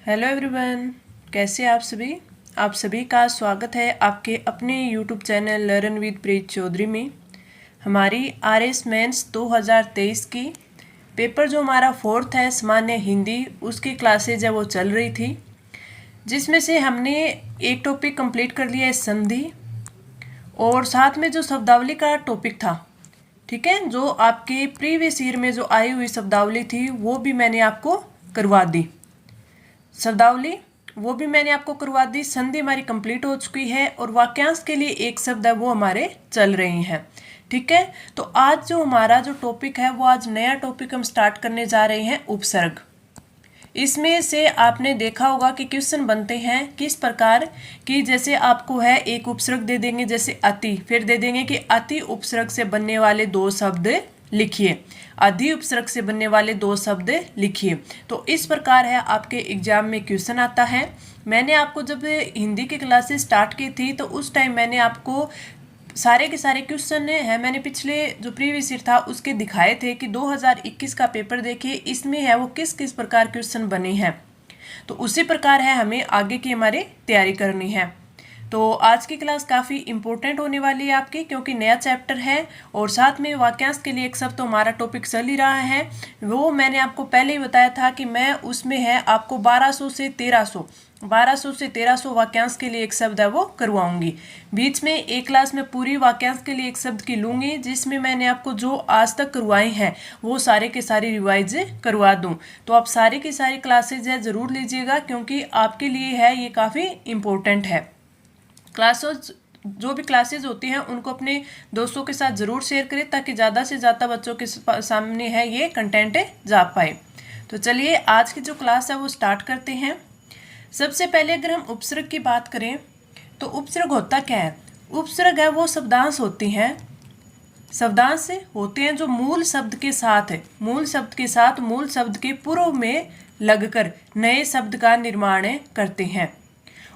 Hello everyone, कैसे आप सभी। आप सभी का स्वागत है आपके अपने यूट्यूब चैनल लर्न विद प्रीत चौधरी में। हमारी आरएस मेंस 2023 की पेपर जो हमारा फोर्थ है सामान्य हिंदी, उसकी क्लासेज है वो चल रही थी, जिसमें से हमने एक टॉपिक कंप्लीट कर लिया है संधि, और साथ में जो शब्दावली का टॉपिक था, ठीक है, जो आपके प्रीवियस ईयर में जो आई हुई शब्दावली थी वो भी मैंने आपको करवा दी। शब्दावली वो भी मैंने आपको करवा दी। संधि हमारी कंप्लीट हो चुकी है और वाक्यांश के लिए एक शब्द है वो हमारे चल रहे हैं। ठीक है, तो आज जो हमारा जो टॉपिक है वो आज नया टॉपिक हम स्टार्ट करने जा रहे हैं, उपसर्ग। इसमें से आपने देखा होगा कि क्वेश्चन बनते हैं किस प्रकार कि जैसे आपको है एक उपसर्ग दे देंगे जैसे अति, फिर दे देंगे कि अति उपसर्ग से बनने वाले दो शब्द लिखिए, अधि उपसर्ग से बनने वाले दो शब्द लिखिए। तो इस प्रकार है आपके एग्जाम में क्वेश्चन आता है। मैंने आपको जब हिंदी की क्लासेस स्टार्ट की थी तो उस टाइम मैंने आपको सारे के सारे क्वेश्चन है मैंने पिछले जो प्रीवियस ईयर था उसके दिखाए थे कि 2021 का पेपर देखिए, इसमें है वो किस किस प्रकार क्वेश्चन बने हैं। तो उसी प्रकार है हमें आगे की हमारी तैयारी करनी है। तो आज की क्लास काफ़ी इंपॉर्टेंट होने वाली है आपकी, क्योंकि नया चैप्टर है और साथ में वाक्यांश के लिए एक शब्द तो हमारा टॉपिक चल ही रहा है। वो मैंने आपको पहले ही बताया था कि मैं उसमें है आपको 1200 से 1300 वाक्यांश के लिए एक शब्द है वो करवाऊंगी। बीच में एक क्लास में पूरी वाक्यांश के लिए एक शब्द की लूंगी, जिसमें मैंने आपको जो आज तक करवाए हैं वो सारे के सारी रिवाइज करवा दूं। तो आप सारी की सारी क्लासेज है ज़रूर लीजिएगा, क्योंकि आपके लिए है ये काफ़ी इम्पोर्टेंट है। क्लासेस जो भी क्लासेस होती हैं उनको अपने दोस्तों के साथ ज़रूर शेयर करें, ताकि ज़्यादा से ज़्यादा बच्चों के सामने है ये कंटेंट जा पाए। तो चलिए आज की जो क्लास है वो स्टार्ट करते हैं। सबसे पहले अगर हम उपसर्ग की बात करें तो उपसर्ग होता क्या है। उपसर्ग है वो शब्दांश होती हैं, शब्दांश होते हैं जो मूल शब्द के साथ मूल शब्द के पूर्व में लगकर नए शब्द का निर्माण करते हैं।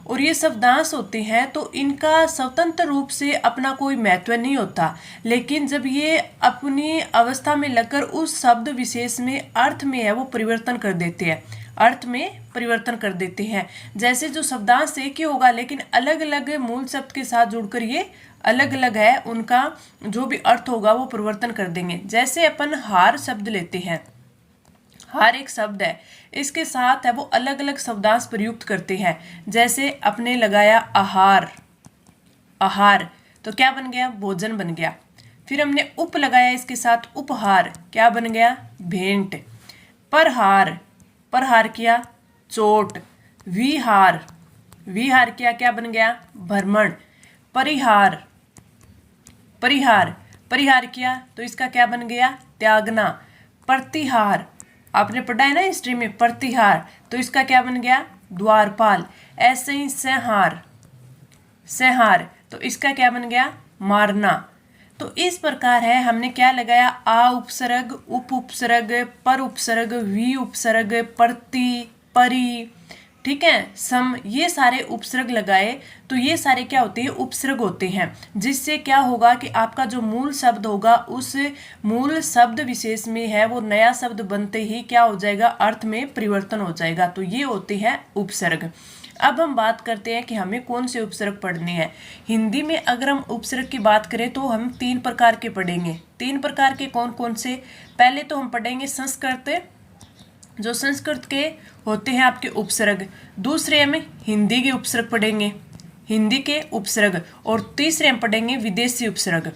और ये शब्दांश होते हैं तो इनका स्वतंत्र रूप से अपना कोई महत्व नहीं होता, लेकिन जब ये अपनी अवस्था में लगकर उस शब्द विशेष में अर्थ में है वो परिवर्तन कर देते हैं, अर्थ में परिवर्तन कर देते हैं। जैसे जो शब्दांश एक ही होगा लेकिन अलग अलग मूल शब्द के साथ जुड़कर ये अलग अलग है, उनका जो भी अर्थ होगा वो परिवर्तन कर देंगे। जैसे अपन हार शब्द लेते हैं, हार एक शब्द है, इसके साथ है वो अलग अलग शब्दांश प्रयुक्त करते हैं। जैसे अपने लगाया आहार, आहार तो क्या बन गया, भोजन बन गया। फिर हमने उप लगाया इसके साथ उपहार, क्या बन गया, भेंट। परहार, परहार किया चोट। विहार, विहार किया क्या बन गया, भ्रमण। परिहार, परिहार, परिहार किया तो इसका क्या बन गया, त्यागना। प्रतिहार, आपने पढ़ा है ना हिस्ट्री में, प्रतिहार तो इसका क्या बन गया, द्वारपाल। ऐसे ही संहार, संहार तो इसका क्या बन गया, मारना। तो इस प्रकार है हमने क्या लगाया, आ उपसर्ग, उप उपसर्ग, पर उपसर्ग, वि उपसर्ग, प्रति, परि, ठीक है, सम, ये सारे उपसर्ग लगाए। तो ये सारे क्या होते हैं, उपसर्ग होते हैं, जिससे क्या होगा कि आपका जो मूल शब्द होगा उस मूल शब्द विशेष में है वो नया शब्द बनते ही क्या हो जाएगा, अर्थ में परिवर्तन हो जाएगा। तो ये होते हैं उपसर्ग। अब हम बात करते हैं कि हमें कौन से उपसर्ग पढ़ने हैं। हिंदी में अगर हम उपसर्ग की बात करें तो हम 3 प्रकार के पढ़ेंगे। 3 प्रकार के कौन कौन से, पहले तो हम पढ़ेंगे संस्कृत, जो संस्कृत के होते हैं आपके उपसर्ग। दूसरे में हिंदी के उपसर्ग पढ़ेंगे, हिंदी के उपसर्ग। और तीसरे हम पढ़ेंगे विदेशी उपसर्ग,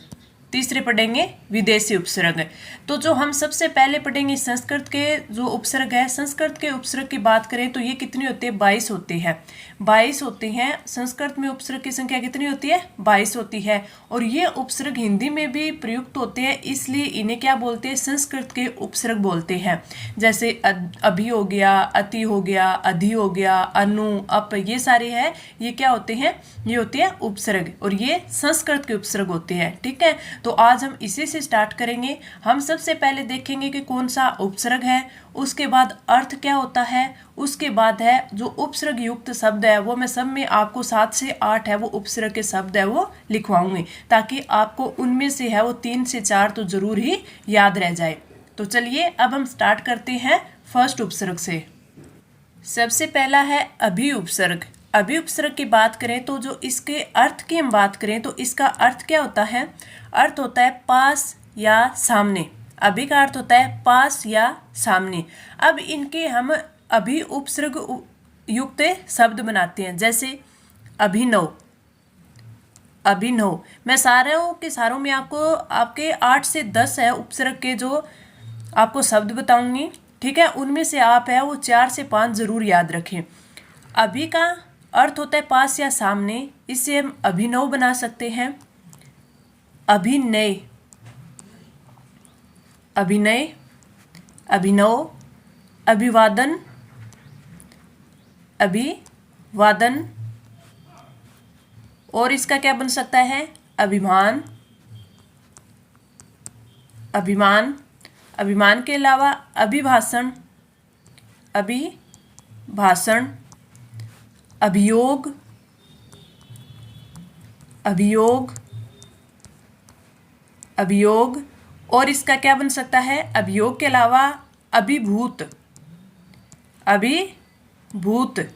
तीसरे पढ़ेंगे विदेशी उपसर्ग। तो जो हम सबसे पहले पढ़ेंगे संस्कृत के जो उपसर्ग है, संस्कृत के उपसर्ग की बात करें तो ये कितनी होती है, 22 होती है, 22 होते हैं। संस्कृत में उपसर्ग की संख्या कितनी होती है, 22 होती है। और ये उपसर्ग हिंदी में भी प्रयुक्त होते हैं, इसलिए इन्हें क्या बोलते हैं, संस्कृत के उपसर्ग बोलते हैं। जैसे अभि हो गया, अति हो गया, अधि हो गया, अनु, अप, ये सारे हैं, ये क्या होते हैं, ये होते हैं उपसर्ग, और ये संस्कृत के उपसर्ग होते हैं। ठीक है, तो आज हम इसी से स्टार्ट करेंगे। हम सबसे पहले देखेंगे कि कौन सा उपसर्ग है, उसके बाद अर्थ क्या होता है, उसके बाद है जो उपसर्ग युक्त शब्द है वो मैं सब में आपको 7 से 8 है वो उपसर्ग के शब्द है वो लिखवाऊंगी, ताकि आपको उनमें से है वो 3 से 4 तो जरूर ही याद रह जाए। तो चलिए अब हम स्टार्ट करते हैं फर्स्ट उपसर्ग से। सबसे पहला है अभी उपसर्ग। अभी उपसर्ग की बात करें तो जो इसके अर्थ की हम बात करें तो इसका अर्थ क्या होता है? अर्थ होता है पास या सामने। अभी का अर्थ होता है पास या सामने। अब इनके हम अभी उपसर्ग युक्त शब्द बनाते हैं, जैसे अभिनव। अभिनव मैं सारों के सारों में आपको आपके 8 से 10 है उपसर्ग के जो आपको शब्द बताऊंगी, ठीक है? उनमें से आप है वो 4 से 5 जरूर याद रखें। अभी का अर्थ होता है पास या सामने, इससे हम अभिनव बना सकते हैं। अभिनय, अभिनय, अभिनव, अभिवादन, अभिवादन। और इसका क्या बन सकता है? अभिमान, अभिमान। अभिमान के अलावा अभिभाषण, अभिभाषण, अभियोग, अभियोग, अभियोग। और इसका क्या बन सकता है? अभियोग के अलावा अभिभूत, अभिभूत,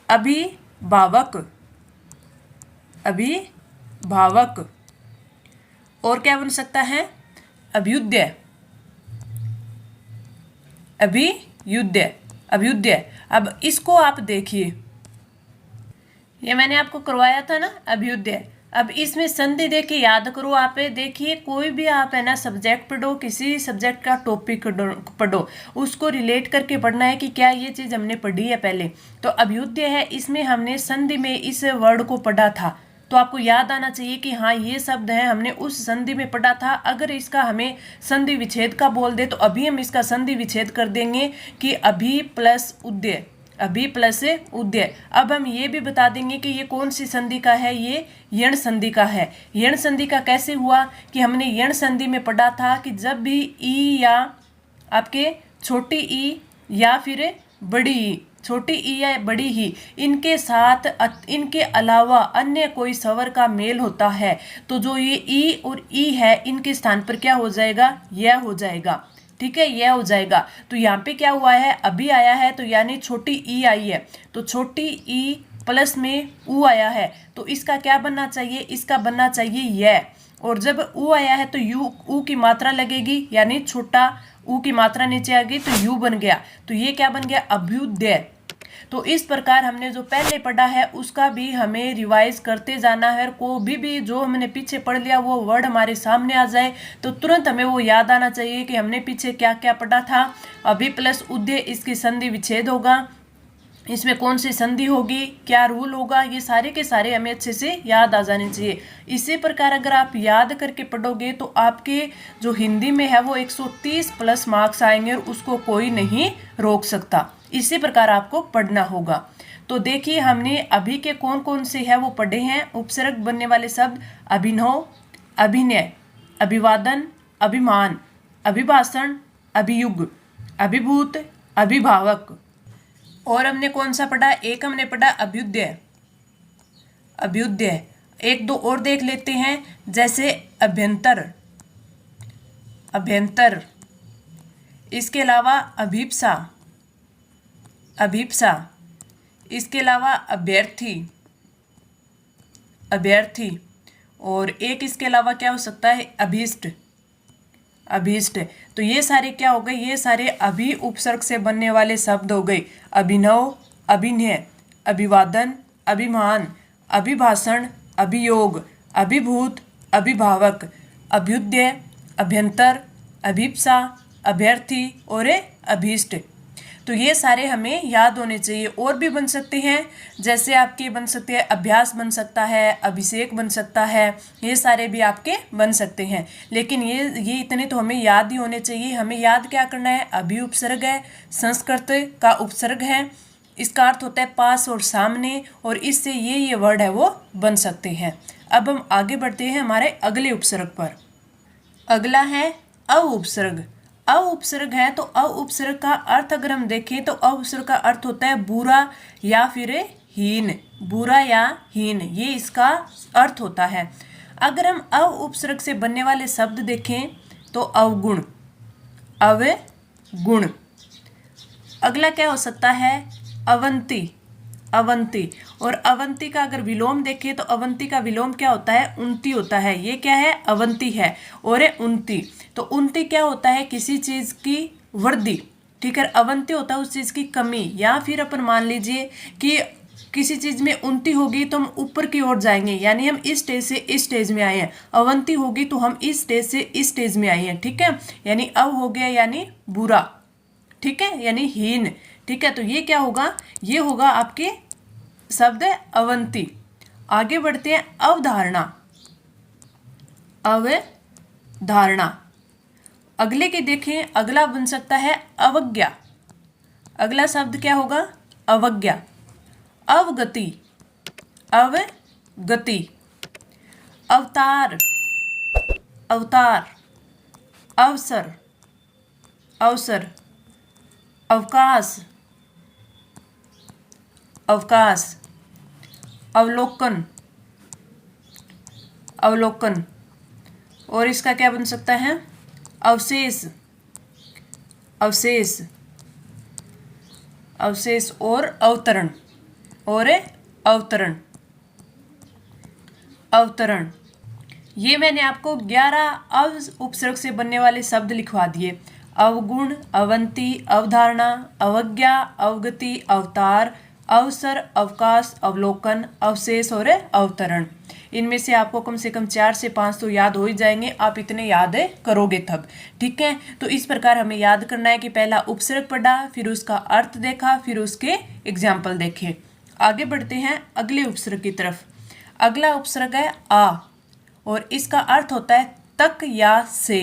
अभिभावक, अभिभावक। और क्या बन सकता है? अभ्युदय, अभियुदय, अभ्युदय। अब इसको आप देखिए, ये मैंने आपको करवाया था ना अभ्युदय। अब इसमें संधि देखिए, याद करो। आप देखिए कोई भी आप है ना सब्जेक्ट पढ़ो, किसी सब्जेक्ट का टॉपिक पढ़ो, उसको रिलेट करके पढ़ना है कि क्या ये चीज़ हमने पढ़ी है पहले। तो अभ्युदय है, इसमें हमने संधि में इस वर्ड को पढ़ा था, तो आपको याद आना चाहिए कि हाँ ये शब्द है हमने उस संधि में पढ़ा था। अगर इसका हमें संधि विच्छेद का बोल दे तो अभी हम इसका संधि विच्छेद कर देंगे कि अभी प्लस उदय, अभी प्लस उदय। अब हम ये भी बता देंगे कि ये कौन सी संधि का है, ये यण संधि का है। यण संधि का कैसे हुआ कि हमने यण संधि में पढ़ा था कि जब भी ई या आपके छोटी ई या फिर बड़ी ई, छोटी ई या बड़ी ही, इनके साथ इनके अलावा अन्य कोई स्वर का मेल होता है तो जो ये ई और ई है इनके स्थान पर क्या हो जाएगा? यह हो जाएगा, ठीक है? यह हो जाएगा। तो यहाँ पे क्या हुआ है? अभी आया है तो यानी छोटी ई आई है, तो छोटी ई प्लस में ऊ आया है, तो इसका क्या बनना चाहिए? इसका बनना चाहिए यह। और जब ऊ आया है तो यू, ऊ की मात्रा लगेगी, यानी छोटा ऊ की मात्रा नीचे आ गई तो यू बन गया। तो ये क्या बन गया? अभ्युदय। तो इस प्रकार हमने जो पहले पढ़ा है उसका भी हमें रिवाइज करते जाना है। और को भी जो हमने पीछे पढ़ लिया वो वर्ड हमारे सामने आ जाए तो तुरंत हमें वो याद आना चाहिए कि हमने पीछे क्या क्या पढ़ा था। अभी प्लस उदय, इसकी संधि विच्छेद होगा, इसमें कौन सी संधि होगी, क्या रूल होगा, ये सारे के सारे हमें अच्छे से याद आ जाने चाहिए। इसी प्रकार अगर आप याद करके पढ़ोगे तो आपके जो हिंदी में है वो 130 प्लस मार्क्स आएंगे और उसको कोई नहीं रोक सकता। इसी प्रकार आपको पढ़ना होगा। तो देखिए हमने अभी के कौन कौन से है वो पढ़े हैं उपसर्ग बनने वाले शब्द। अभिनव, अभिनय, अभिवादन, अभिमान, अभिभाषण, अभियुग, अभिभूत, अभिभावक। और हमने कौन सा पढ़ा? एक हमने पढ़ा अभ्युदय, अभ्युदय। एक दो और देख लेते हैं, जैसे अभ्यंतर, अभ्यंतर। इसके अलावा अभीप्सा, अभीप्सा। इसके अलावा अभ्यर्थी, अभ्यर्थी। और एक इसके अलावा क्या हो सकता है? अभीष्ट, अभीष्ट। तो ये सारे क्या हो गए? ये सारे अभी उपसर्ग से बनने वाले शब्द हो गए। अभिनव, अभिनय, अभिवादन, अभिमान, अभिभाषण, अभियोग, अभिभूत, अभिभावक, अभ्युदय, अभ्यंतर, अभीप्सा, अभ्यर्थी और अभीष्ट। तो ये सारे हमें याद होने चाहिए। और भी बन सकते हैं, जैसे आपके बन सकते हैं अभ्यास बन सकता है, अभिषेक बन सकता है, ये सारे भी आपके बन सकते हैं। लेकिन ये इतने तो हमें याद ही होने चाहिए। हमें याद क्या करना है? अभी उपसर्ग है, संस्कृत का उपसर्ग है, इसका अर्थ होता है पास और सामने, और इससे ये वर्ड है वो बन सकते हैं। अब हम आगे बढ़ते हैं हमारे अगले उपसर्ग पर। अगला है अ उपसर्ग। अ उपसर्ग है तो अ उपसर्ग का अर्थ अगर हम देखें तो अ उपसर्ग का अर्थ होता है बुरा या फिर हीन, बुरा या हीन, ये इसका अर्थ होता है। अगर हम अ उपसर्ग से बनने वाले शब्द देखें तो अवगुण, अवगुण। अगला क्या हो सकता है? अवंती, अवंती। और अवंती का अगर विलोम देखें तो अवंती का विलोम क्या होता है, उन्नति होता है। ये क्या है, अवंती है और है उन्नति। तो उन्नति क्या होता है, किसी चीज की वृद्धि, ठीक है। अवंती होता है उस चीज की कमी, या फिर अपन मान लीजिए कि किसी चीज में उन्नति होगी तो हम ऊपर की ओर जाएंगे, यानी हम इस स्टेज से इस स्टेज में आए हैं। अवंती होगी तो हम इस स्टेज से इस स्टेज में आए हैं, ठीक है। यानी अव हो गया यानी बुरा, ठीक है, यानी हीन, ठीक है। तो ये क्या होगा, ये होगा आपके शब्द अवंती। आगे बढ़ते हैं, अवधारणा, अवधारणा। अगले के देखें, अगला बन सकता है अवज्ञा। अगला शब्द क्या होगा, अवज्ञा। अवगति, अवगति। अवतार, अवतार। अवसर, अवसर। अवकाश, अवकाश। अवलोकन, अवलोकन। और इसका क्या बन सकता है, अवशेष, अवशेष, अवशेष। और अवतरण, और अवतरण, अवतरण। ये मैंने आपको 11 अव उपसर्ग से बनने वाले शब्द लिखवा दिए। अवगुण, अवंती, अवधारणा, अवज्ञा, अवगति, अवतार, अवसर, अवकाश, अवलोकन, अवशेष और अवतरण। इनमें से आपको कम से कम 4 से 5 तो याद हो ही जाएंगे, आप इतने याद करोगे तब, ठीक है। तो इस प्रकार हमें याद करना है कि पहला उपसर्ग पढ़ा, फिर उसका अर्थ देखा, फिर उसके एग्जाम्पल देखे। आगे बढ़ते हैं अगले उपसर्ग की तरफ। अगला उपसर्ग है आ, और इसका अर्थ होता है तक या से,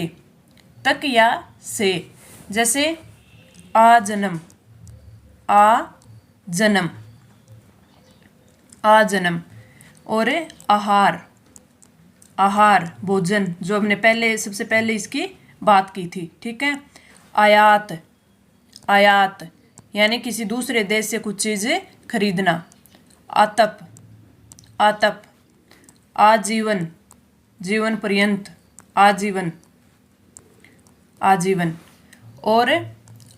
तक या से। जैसे आ जन्म, आ जन्म, आ जन्म। और आहार, आहार, भोजन, जो हमने पहले सबसे पहले इसकी बात की थी, ठीक है। आयात, आयात, यानी किसी दूसरे देश से कुछ चीज़ें खरीदना। आतप, आतप। आजीवन, जीवन पर्यंत, आजीवन, आजीवन। और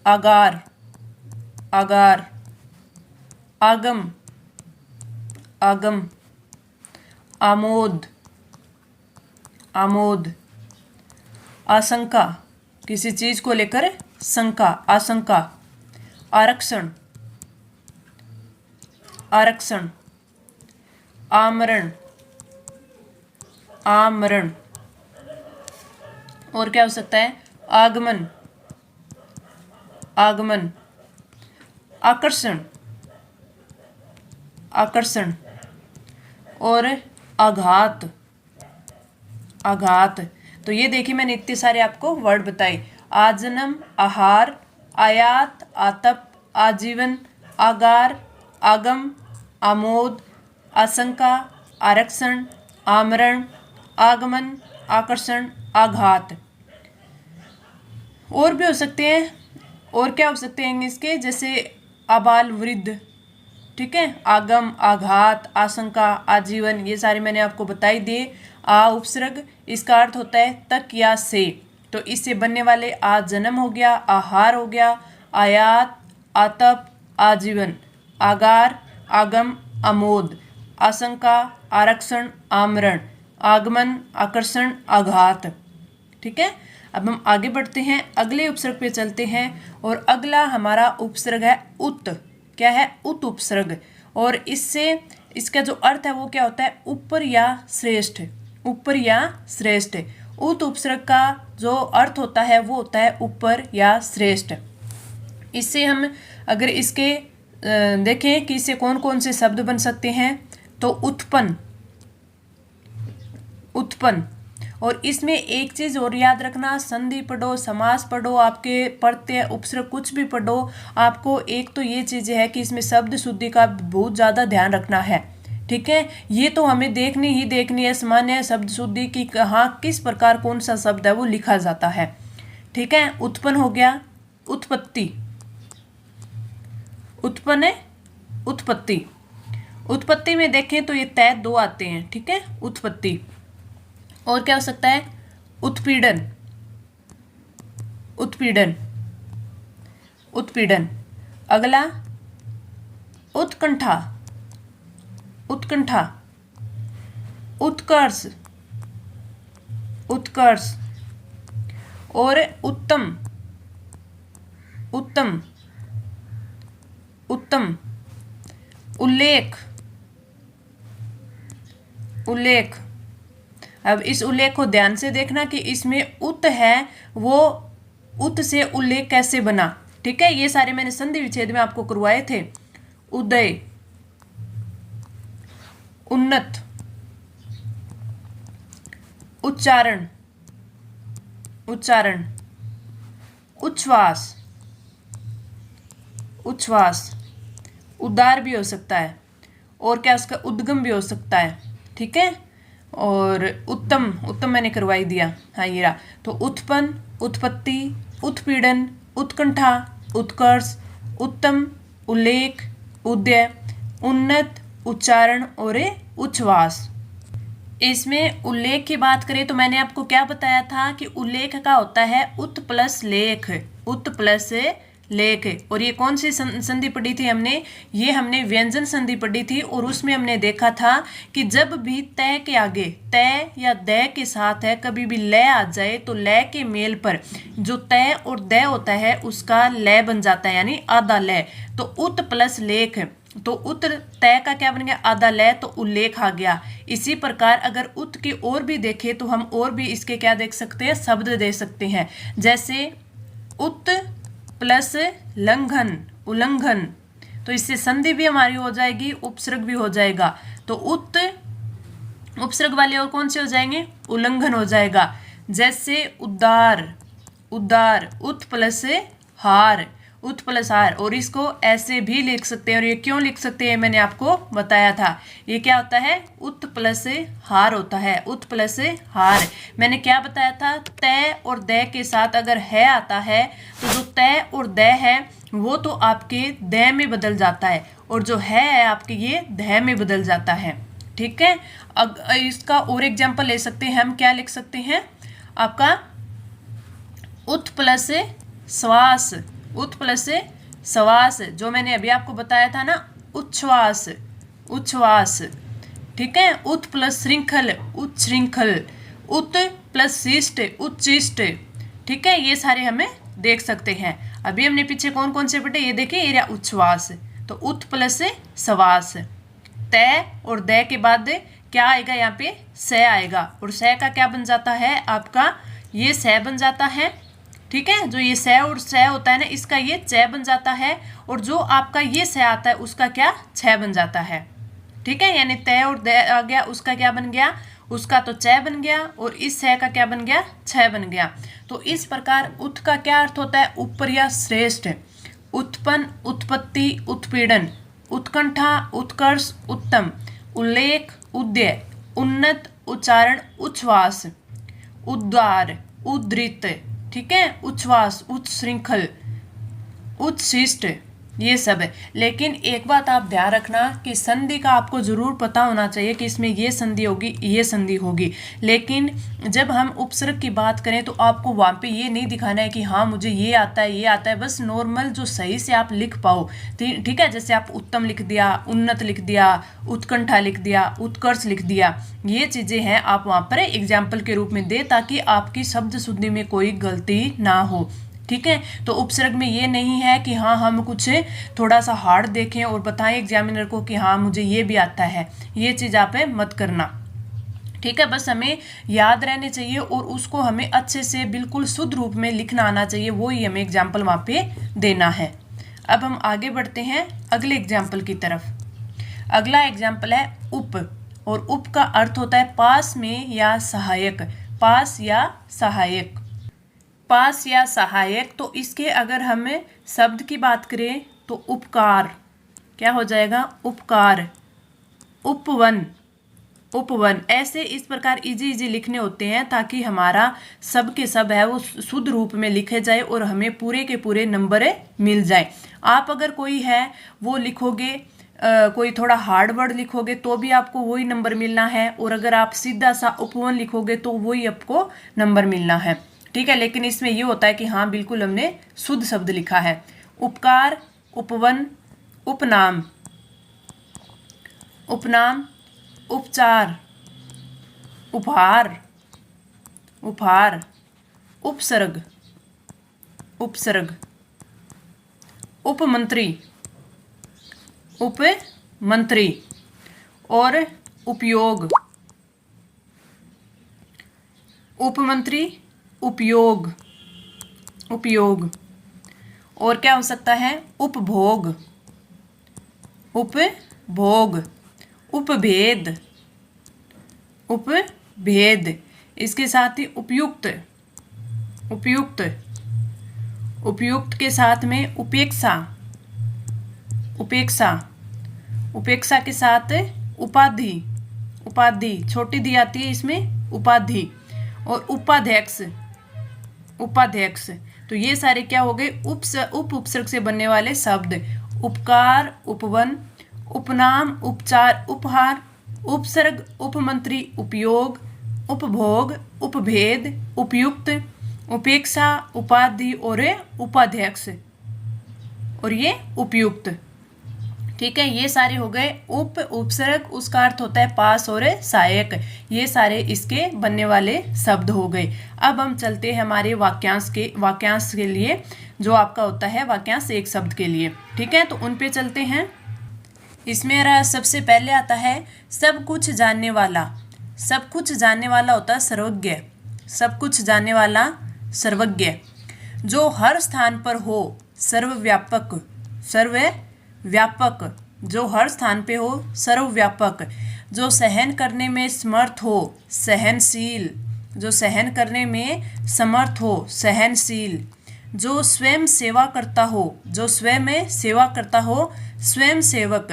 आगार, आगार। आगम, आगम। आमोद, आमोद। आशंका, किसी चीज को लेकर शंका, आशंका। आरक्षण, आरक्षण। आमरण, आमरण। और क्या हो सकता है, आगमन, आगमन। आकर्षण, आकर्षण। और आघात, आघात। तो ये देखिए मैंने इतने सारे आपको वर्ड बताए। आजन्म, आहार, आयात, आतप, आजीवन, आगार, आगम, आमोद, आशंका, आरक्षण, आमरण, आगमन, आकर्षण, आघात। और भी हो सकते हैं, और क्या हो सकते हैं इसके, जैसे आबाल वृद्ध, ठीक है। आगम, आघात, आशंका, आजीवन, ये सारे मैंने आपको बताई दिए। आ उपसर्ग, इसका अर्थ होता है तक या से, तो इससे बनने वाले आ जन्म हो गया, आहार हो गया, आयात, आतप, आजीवन, आगार, आगम, आमोद, आशंका, आरक्षण, आमरण, आगमन, आकर्षण, आघात, ठीक है। अब हम आगे बढ़ते हैं, अगले उपसर्ग पे चलते हैं। और अगला हमारा उपसर्ग है उत। क्या है, उत उपसर्ग। और इससे इसका जो अर्थ है वो क्या होता है, ऊपर या श्रेष्ठ, ऊपर या श्रेष्ठ। उत उपसर्ग का जो अर्थ होता है वो होता है ऊपर या श्रेष्ठ। इससे हम अगर इसके देखें कि इससे कौन कौन से शब्द बन सकते हैं, तो उत्पन्न, उत्पन्न। और इसमें एक चीज़ और याद रखना, संधि पढ़ो, समास पढ़ो, आपके प्रत्यय उपसर्ग कुछ भी पढ़ो, आपको एक तो ये चीज़ है कि इसमें शब्द शुद्धि का बहुत ज़्यादा ध्यान रखना है, ठीक है। ये तो हमें देखनी ही देखनी है, सामान्य शब्द शुद्धि की कहाँ किस प्रकार कौन सा शब्द है वो लिखा जाता है, ठीक है। उत्पन्न हो गया, उत्पत्ति, उत्पन्न है उत्पत्ति। उत्पत्ति में देखें तो ये तय दो आते हैं, ठीक है, उत्पत्ति। और क्या हो सकता है, उत्पीड़न, उत्पीड़न, उत्पीड़न। अगला उत्कंठा, उत्कंठा, उत्कर्ष, उत्कर्ष, और उत्तम, उत्तम, उत्तम, उल्लेख, उल्लेख। अब इस उल्लेख को ध्यान से देखना कि इसमें उत है, वो उत से उल्लेख कैसे बना। ठीक है, ये सारे मैंने संधि विच्छेद में आपको करवाए थे। उदय, उन्नत, उच्चारण, उच्चारण, उच्छ्वास, उच्छ्वास, उद्गार भी हो सकता है, और क्या उसका उद्गम भी हो सकता है। ठीक है, और उत्तम, उत्तम मैंने करवाई दिया। हाँ ये रहा। तो उत्पन्न, उत्पत्ति, उत्पीड़न, उत्कंठा, उत्कर्ष, उत्तम, उल्लेख, उदय, उन्नत, उच्चारण और उच्छ्वास। इसमें उल्लेख की बात करें तो मैंने आपको क्या बताया था कि उल्लेख का होता है उत प्लस लेख, उत प्लस लेख। और ये कौन सी संधि पढ़ी थी हमने, ये हमने व्यंजन संधि पढ़ी थी, और उसमें हमने देखा था कि जब भी तय के आगे तय या दय के साथ है कभी भी लय आ जाए तो लय के मेल पर जो तय और दय होता है उसका लय बन जाता है, यानी आधा लय। तो उत प्लस लेख, तो उत तय का क्या बन गया, आधा लय, तो उल्लेख आ गया। इसी प्रकार अगर उत की ओर भी देखें तो हम और भी इसके क्या देख सकते हैं, शब्द दे सकते हैं। जैसे उत प्लस लंघन, उल्लंघन, तो इससे संधि भी हमारी हो जाएगी, उपसर्ग भी हो जाएगा। तो उत उपसर्ग वाले और कौन से हो जाएंगे, उल्लंघन हो जाएगा। जैसे उद्धार, उद्धार, उत प्लस हार, उत प्लस हार, और इसको ऐसे भी लिख सकते हैं। और ये क्यों लिख सकते हैं मैंने आपको बताया था। ये क्या होता है, उत प्लस हार होता है, उत प्लस हार। मैंने क्या बताया था, तय और दय के साथ अगर है आता है तो जो तय और दय है वो तो आपके दय में बदल जाता है, और जो है आपके ये दय में बदल जाता है। ठीक है, इसका और एग्जाम्पल ले सकते हैं हम। क्या लिख सकते हैं, आपका उत प्लस श्वास, उत प्लस श्वास, जो मैंने अभी आपको बताया था ना, उच्छ्वास, उच्छ्वास। ठीक है, उत प्लस श्रृंखल, उच्छृंखल, उत प्लस शिष्ट, उच्चिष्ट। ठीक है, ये सारे हमें देख सकते हैं। अभी हमने पीछे कौन कौन से पढ़े, ये देखिए, ये उच्छ्वास, तो उत प्लस श्वास। तय और दय के बाद क्या आएगा, यहाँ पे स आएगा, और स का क्या बन जाता है आपका, ये स बन जाता है। ठीक है, जो ये स और स होता है ना, इसका ये च बन जाता है, और जो आपका ये स आता है उसका क्या, छ बन जाता है। ठीक है, यानी तय और दय आ गया, उसका क्या बन गया, उसका तो च बन गया, और इस स का क्या बन गया, छ बन गया। तो इस प्रकार उत का क्या अर्थ होता है, ऊपर या श्रेष्ठ। उत्पन्न, उत्पत्ति, उत्पीड़न, उत्कंठा, उत्कर्ष, उत्तम, उल्लेख, उदय, उन्नत, उच्चारण, उच्छ्वास, उद्गार, उद्धृत। ठीक है, उच्छ्वास, उच्छृंखल, उच्छिष्ट, ये सब है। लेकिन एक बात आप ध्यान रखना कि संधि का आपको जरूर पता होना चाहिए कि इसमें ये संधि होगी, ये संधि होगी। लेकिन जब हम उपसर्ग की बात करें तो आपको वहाँ पे ये नहीं दिखाना है कि हाँ मुझे ये आता है, ये आता है। बस नॉर्मल जो सही से आप लिख पाओ। ठीक है, जैसे आप उत्तम लिख दिया, उन्नत लिख दिया, उत्कंठा लिख दिया, उत्कर्ष लिख दिया, ये चीज़ें हैं आप वहाँ पर एग्जाम्पल के रूप में दे, ताकि आपकी शब्द शुद्धि में कोई गलती ना हो। ठीक है, तो उपसर्ग में ये नहीं है कि हाँ हम कुछ थोड़ा सा हार्ड देखें और बताएं एग्जामिनर को कि हाँ मुझे ये भी आता है, ये चीज़ आप मत करना। ठीक है, बस हमें याद रहने चाहिए और उसको हमें अच्छे से बिल्कुल शुद्ध रूप में लिखना आना चाहिए, वो ही हमें एग्जाम्पल वहाँ पे देना है। अब हम आगे बढ़ते हैं अगले एग्जाम्पल की तरफ। अगला एग्जाम्पल है उप, और उप का अर्थ होता है पास में या सहायक, पास या सहायक, पास या सहायक। तो इसके अगर हम शब्द की बात करें तो उपकार, क्या हो जाएगा, उपकार, उपवन, उपवन। ऐसे इस प्रकार इजी लिखने होते हैं ताकि हमारा सब के सब है वो शुद्ध रूप में लिखे जाए और हमें पूरे के पूरे नंबर मिल जाए। आप अगर कोई है वो लिखोगे, कोई थोड़ा हार्ड वर्ड लिखोगे तो भी आपको वही नंबर मिलना है, और अगर आप सीधा सा उपवन लिखोगे तो वही आपको नंबर मिलना है। ठीक है, लेकिन इसमें ये होता है कि हाँ बिल्कुल हमने शुद्ध शब्द लिखा है। उपकार, उपवन, उपनाम, उपनाम, उपचार, उपहार, उपहार, उपसर्ग, उपसर्ग, उपमंत्री, उपमंत्री और उपयोग, उपमंत्री, उपयोग, उपयोग और क्या हो सकता है? उपभोग, उपभोग, उपभेद, उपभेद। इसके साथ ही उपयुक्त, उपयुक्त, उपयुक्त के साथ में उपेक्षा, उपेक्षा, उपेक्षा के साथ उपाधि, उपाधि, छोटी दी आती है इसमें उपाधि और उपाध्यक्ष, उपाध्यक्ष। तो ये सारे क्या हो गए? उपसर्ग से बनने वाले शब्द। उपकार, उपवन, उपनाम, उपचार, उपहार, उपसर्ग, उपमंत्री, उपयोग, उपभोग, उपभेद, उपयुक्त, उपेक्षा, उपाधि और उपाध्यक्ष और ये उपयुक्त। ठीक है, ये सारे हो गए उपसर्ग, उसका अर्थ होता है पास और सहायक। ये सारे इसके बनने वाले शब्द हो गए। अब हम चलते हैं हमारे वाक्यांश के लिए, जो आपका होता है वाक्यांश एक शब्द के लिए। ठीक है, तो उन पे चलते हैं। इसमें सबसे पहले आता है सब कुछ जानने वाला। सब कुछ जानने वाला होता है सर्वज्ञ, सब कुछ जानने वाला सर्वज्ञ। जो हर स्थान पर हो, सर्वव्यापक, सर्वव्यापक, जो हर स्थान पे हो, सर्वव्यापक। जो सहन करने में समर्थ हो, सहनशील, जो सहन करने में समर्थ हो, सहनशील। जो स्वयं सेवा करता हो, जो स्वयं में सेवा करता हो, स्वयं सेवक,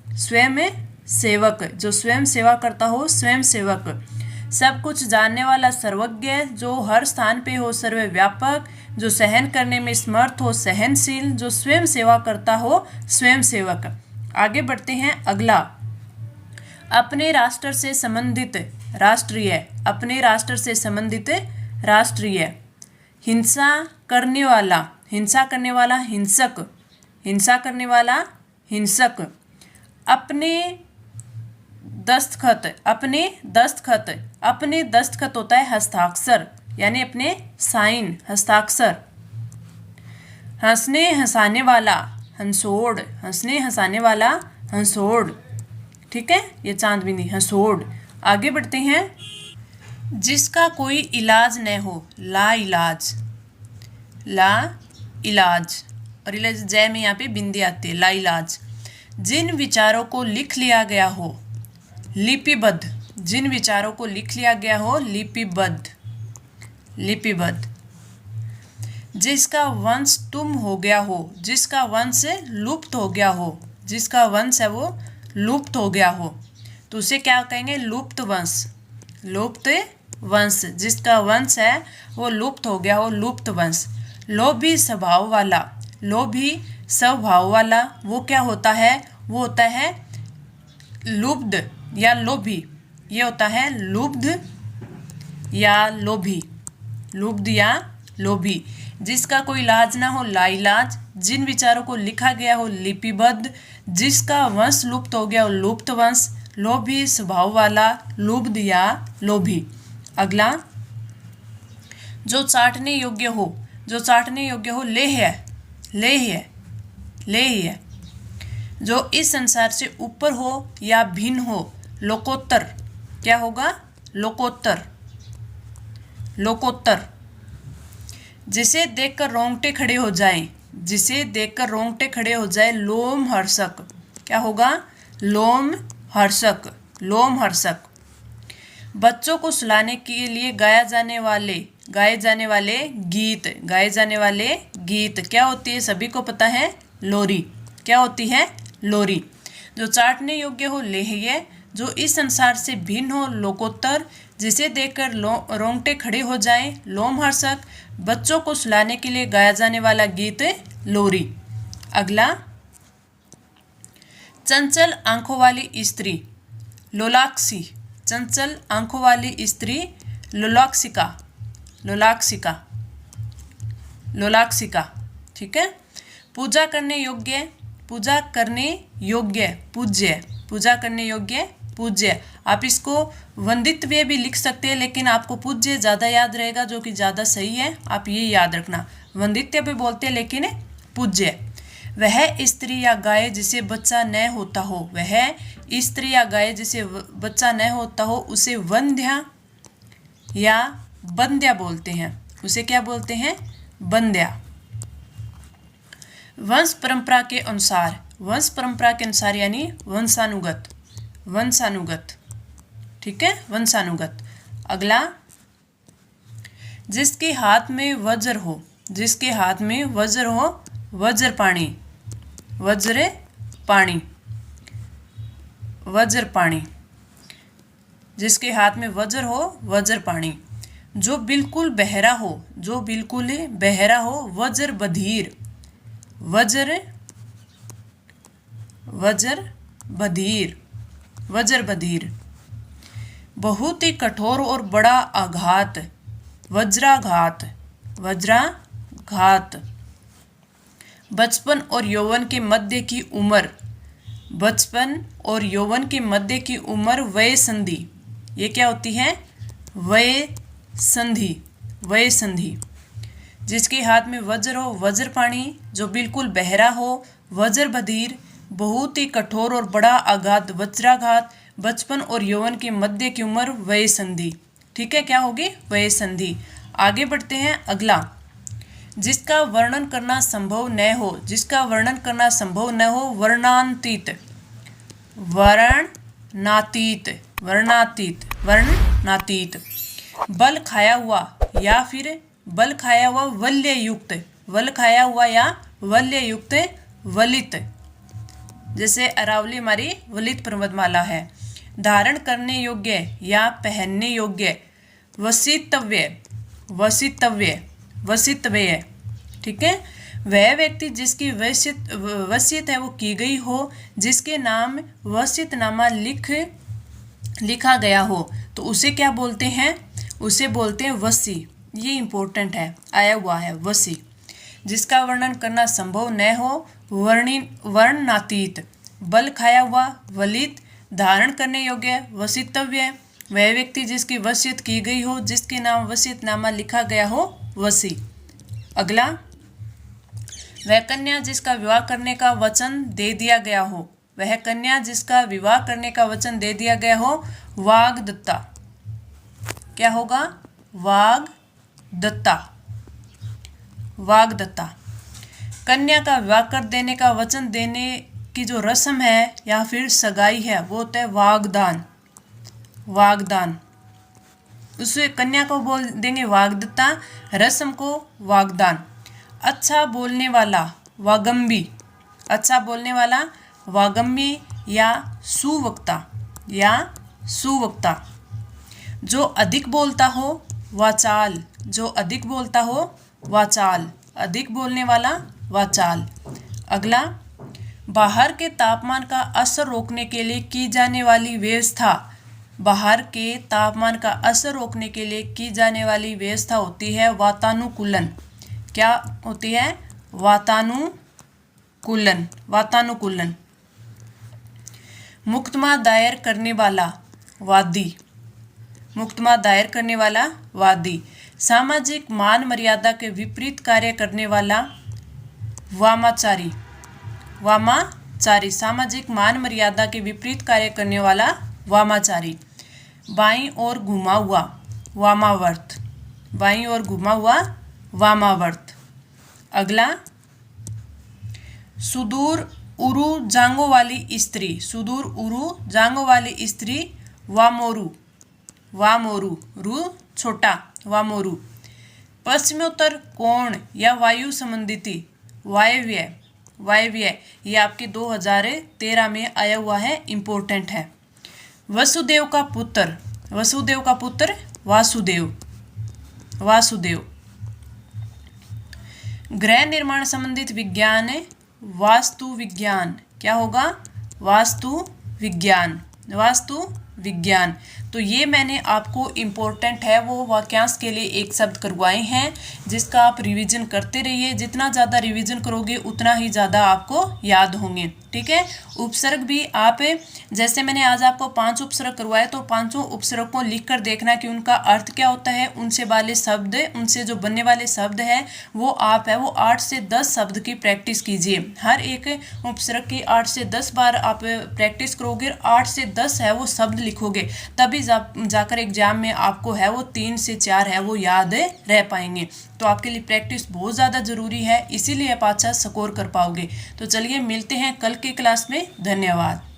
स्वयं सेवक, जो स्वयं सेवा करता हो, स्वयं सेवक। सब कुछ जानने वाला सर्वज्ञ, जो हर स्थान पे हो, सर्वव्यापक। जो सहन करने में समर्थ हो, सहनशील। जो स्वयं सेवा करता हो, स्वयं सेवक। आगे बढ़ते हैं। अगला, अपने राष्ट्र से संबंधित, राष्ट्रीय, अपने राष्ट्र से संबंधित राष्ट्रीय। हिंसा करने वाला, हिंसा करने वाला हिंसक, हिंसा करने वाला हिंसक। अपने दस्तखत, अपने दस्तखत, अपने दस्तखत होता है हस्ताक्षर, यानी अपने साइन, हस्ताक्षर। हंसने हंसाने वाला हंसोड़, हंसने हंसाने वाला हंसोड़। ठीक है, ये चांदबिनी, हंसोड़। आगे बढ़ते हैं। जिसका कोई इलाज न हो, ला इलाज, ला इलाज और इलाज जय में यहाँ पे बिंदी आती है, ला इलाज। जिन विचारों को लिख लिया गया हो, लिपिबद्ध, जिन विचारों को लिख लिया गया हो, लिपिबद्ध, लिपिबद्ध। जिसका वंश तुम हो गया हो, जिसका वंश लुप्त हो गया हो, जिसका वंश है वो लुप्त हो गया हो, तो उसे क्या कहेंगे? लुप्त वंश, लुप्त वंश। जिसका वंश है वो लुप्त हो गया हो, लुप्त वंश। लोभी स्वभाव वाला, लोभी स्वभाव वाला, वो क्या होता है? वो होता है लुब्ध या लोभी। ये होता है लुब्ध या लोभी, लुब्ध या लोभी। जिसका कोई इलाज ना हो, लाइलाज। जिन विचारों को लिखा गया हो, लिपिबद्ध। जिसका वंश लुप्त हो गया हो, लुप्त वंश। लोभी स्वभाव वाला, लुब्ध या लोभी। अगला, जो चाटने योग्य हो, जो चाटने योग्य हो, लेह्य, लेह्य, लेह्य। जो इस संसार से ऊपर हो या भिन्न हो, लोकोत्तर। क्या होगा? लोकोत्तर, लोकोत्तर। जिसे देखकर रोंगटे खड़े हो जाएं, जिसे देखकर रोंगटे खड़े हो जाए, लोम हर्षक। क्या होगा? लोम हर्षक, लोम हर्षक। बच्चों को सुलाने के लिए गाए जाने वाले गीत, गाए जाने वाले गीत क्या होती है? सभी को पता है, लोरी। क्या होती है? लोरी। जो चाटने योग्य हो, लेह्य। जो इस संसार से भिन्न हो, लोकोत्तर। जिसे देखकर रोंगटे खड़े हो जाएं, लोमहर्षक। बच्चों को सुलाने के लिए गाया जाने वाला गीत, लोरी। अगला, चंचल आंखों वाली स्त्री, लोलाक्षी। चंचल आंखों वाली स्त्री, लोलाक्षिका, लोलाक्षिका, लोलाक्षिका। ठीक है। पूजा करने योग्य, पूजा करने योग्य पूज्य, पूजा करने योग्य पूज्य। आप इसको वंदित्य भी लिख सकते हैं, लेकिन आपको पूज्य ज़्यादा याद रहेगा, जो कि ज़्यादा सही है, आप ये याद रखना। वंदित्य भी बोलते हैं लेकिन पूज्य। वह स्त्री या गाय जिसे बच्चा न होता हो, वह स्त्री या गाय जिसे बच्चा न होता हो उसे वंध्या या बंध्या बोलते हैं। उसे क्या बोलते हैं? बंध्या। वंश परंपरा के अनुसार, वंश परंपरा के अनुसार यानी वंशानुगत, वंशानुगत, ठीक है, वंशानुगत। अगला, जिसके हाथ में वज्र हो, जिसके हाथ में वज्र हो, वज्र पाणी, वज्र पाणी, वज्र पाणी, जिसके हाथ में वज्र हो, वज्र पाणी। जो बिल्कुल बहरा हो, जो बिल्कुल बहरा हो, वज्र बधिर, वज्र, वज्र बधिर, वज्र बधिर। बहुत ही कठोर और बड़ा आघात, वज्राघात, वज्राघात। बचपन और यौवन के मध्य की उम्र, बचपन और यौवन के मध्य की उम्र वय संधि। ये क्या होती है? वय संधि, वय संधि। जिसके हाथ में वज्र हो, वज्र पाणी। जो बिल्कुल बहरा हो, वज्र बधिर। बहुत ही कठोर और बड़ा आघात, वज्राघात। बचपन और यौवन के मध्य की उम्र वय संधि। ठीक है, क्या होगी? वय संधि। आगे बढ़ते हैं। अगला, जिसका वर्णन करना संभव न हो, जिसका वर्णन करना संभव न हो, वर्णातीत, वर्णातीत, वर्णातीत, वर्णातीत। बल खाया हुआ या फिर बल खाया हुआ वल्य युक्त, बल खाया हुआ या वल्य युक्त, वलित। जैसे अरावली हमारी वलित पर्वतमाला है। धारण करने योग्य या पहनने योग्य, वसितव्य, वसितव्य, वसितव्य। ठीक है। वह व्यक्ति जिसकी वसीयत है वो की गई हो, जिसके नाम वसीयतनामा लिखा गया हो, तो उसे क्या बोलते हैं? उसे बोलते हैं वसी। ये इंपॉर्टेंट है, आया हुआ है वसी। जिसका वर्णन करना संभव न हो, वर्णातीत। बल खाया हुआ, वलित। धारण करने योग्य, वसितव्य। वह व्यक्ति जिसकी वसीयत की गई हो, जिसके नाम वसीयतनामा लिखा गया हो, वसी। अगला, वह कन्या जिसका विवाह करने का वचन दे दिया गया हो, वह कन्या जिसका विवाह करने का वचन दे दिया गया हो, वाग्दत्ता। क्या होगा? वाग्दत्ता, वाग्दत्ता। कन्या का विवाह कर देने का वचन देने की जो रस्म है या फिर सगाई है वो होता है वागदान, वागदान। उसे कन्या को बोल देंगे वाग्दत्ता, रस्म को वागदान। अच्छा बोलने वाला, वागम्बी, अच्छा बोलने वाला, वागम्बी या सुवक्ता, या सुवक्ता। जो अधिक बोलता हो, वाचाल, जो अधिक बोलता हो, वाचाल। अधिक बोलने वाला, वाचाल। अगला, बाहर के तापमान का असर रोकने के लिए की जाने वाली व्यवस्था, बाहर के तापमान का असर रोकने के लिए की जाने वाली व्यवस्था होती है वातानुकूलन। क्या होती है? वातानुकूलन, वातानुकूलन। मुकदमा दायर करने वाला, वादी, मुकदमा दायर करने वाला, वादी। सामाजिक मान मर्यादा के विपरीत कार्य करने वाला, वामाचारी, वामाचारी। सामाजिक मान मर्यादा के विपरीत कार्य करने वाला, वामाचारी। बाईं ओर घुमा हुआ, वामावर्त, बाईं ओर घुमा हुआ, वामावर्त। अगला, सुदूर उरु जांघों वाली स्त्री, सुदूर उरु जांघों वाली स्त्री, वामोरु, वामोरु। रु छोटा, वामोरु। पश्चिमोत्तर कोण या वायु संबंधिती, वायव्य, वायव्य। ये आपके 2013 में आया हुआ है, इंपॉर्टेंट है। वसुदेव का पुत्र, वसुदेव का पुत्र, वासुदेव, वासुदेव। गृह निर्माण संबंधित विज्ञान, वास्तु विज्ञान। क्या होगा? वास्तु विज्ञान, वास्तु विज्ञान। तो ये मैंने आपको इम्पोर्टेंट है वो वाक्यांश के लिए एक शब्द करवाए हैं, जिसका आप रिवीजन करते रहिए। जितना ज़्यादा रिवीजन करोगे उतना ही ज़्यादा आपको याद होंगे। ठीक है। उपसर्ग भी आप, जैसे मैंने आज आपको 5 उपसर्ग करवाए, तो पांचों उपसर्ग को लिख कर देखना कि उनका अर्थ क्या होता है, उनसे वाले शब्द, उनसे जो बनने वाले शब्द है वो आप है वो 8 से 10 शब्द की प्रैक्टिस कीजिए। हर एक उपसर्ग की 8 से 10 बार आप प्रैक्टिस करोगे, 8 से 10 है वो शब्द लिखोगे, तभी जाकर एग्जाम में आपको है वो 3 से 4 है वो याद रह पाएंगे। तो आपके लिए प्रैक्टिस बहुत ज़्यादा ज़रूरी है, इसीलिए आप अच्छा स्कोर कर पाओगे। तो चलिए मिलते हैं कल की क्लास में। धन्यवाद।